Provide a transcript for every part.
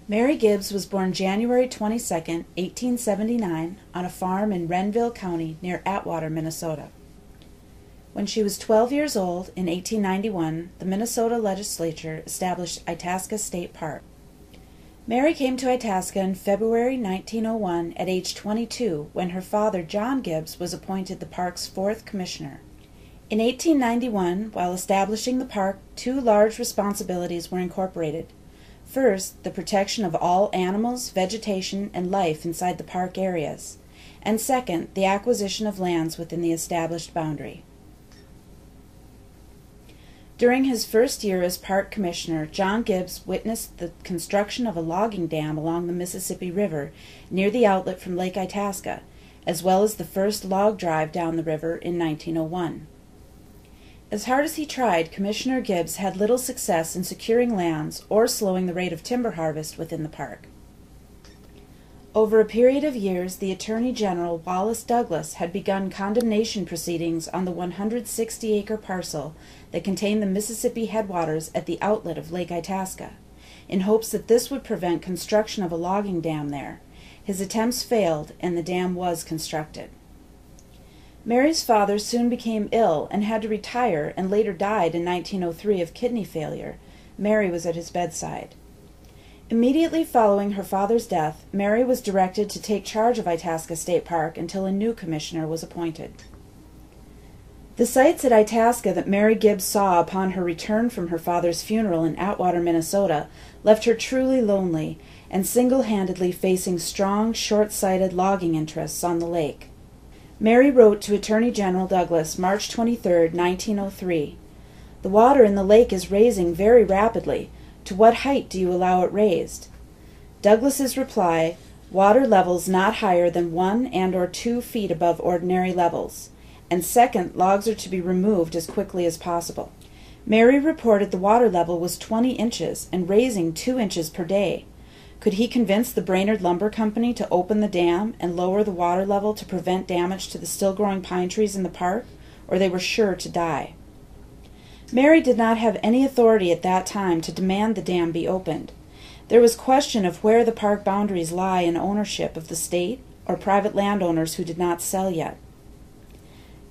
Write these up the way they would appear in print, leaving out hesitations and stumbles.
Mary Gibbs was born January 22, 1879, on a farm in Renville County near Atwater, Minnesota. When she was 12 years old, in 1891, the Minnesota legislature established Itasca State Park. Mary came to Itasca in February 1901 at age 22 when her father, John Gibbs, was appointed the park's fourth commissioner. In 1891, while establishing the park, two large responsibilities were incorporated. First, the protection of all animals, vegetation, and life inside the park areas, and second, the acquisition of lands within the established boundary. During his first year as park commissioner, John Gibbs witnessed the construction of a logging dam along the Mississippi River near the outlet from Lake Itasca, as well as the first log drive down the river in 1901. As hard as he tried, Commissioner Gibbs had little success in securing lands or slowing the rate of timber harvest within the park. Over a period of years, the Attorney General, Wallace Douglas, had begun condemnation proceedings on the 160-acre parcel that contained the Mississippi headwaters at the outlet of Lake Itasca, in hopes that this would prevent construction of a logging dam there. His attempts failed, and the dam was constructed. Mary's father soon became ill and had to retire and later died in 1903 of kidney failure. Mary was at his bedside. Immediately following her father's death, Mary was directed to take charge of Itasca State Park until a new commissioner was appointed. The sights at Itasca that Mary Gibbs saw upon her return from her father's funeral in Atwater, Minnesota, left her truly lonely and single-handedly facing strong, short-sighted logging interests on the lake. Mary wrote to Attorney General Douglas March 23, 1903, "The water in the lake is raising very rapidly. To what height do you allow it raised?" Douglas's reply, "Water levels not higher than 1 and/or 2 feet above ordinary levels, and second, logs are to be removed as quickly as possible." Mary reported the water level was 20 inches and raising 2 inches per day. Could he convince the Brainerd Lumber Company to open the dam and lower the water level to prevent damage to the still-growing pine trees in the park, or they were sure to die? Mary did not have any authority at that time to demand the dam be opened. There was question of where the park boundaries lie in ownership of the state or private landowners who did not sell yet.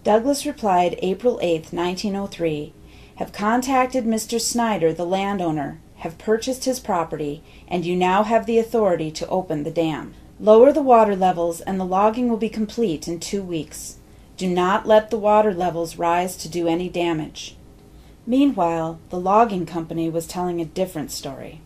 Douglas replied April 8, 1903, "Have contacted Mr. Snyder, the landowner, have purchased his property, and you now have the authority to open the dam. Lower the water levels and the logging will be complete in 2 weeks. Do not let the water levels rise to do any damage." Meanwhile, the logging company was telling a different story.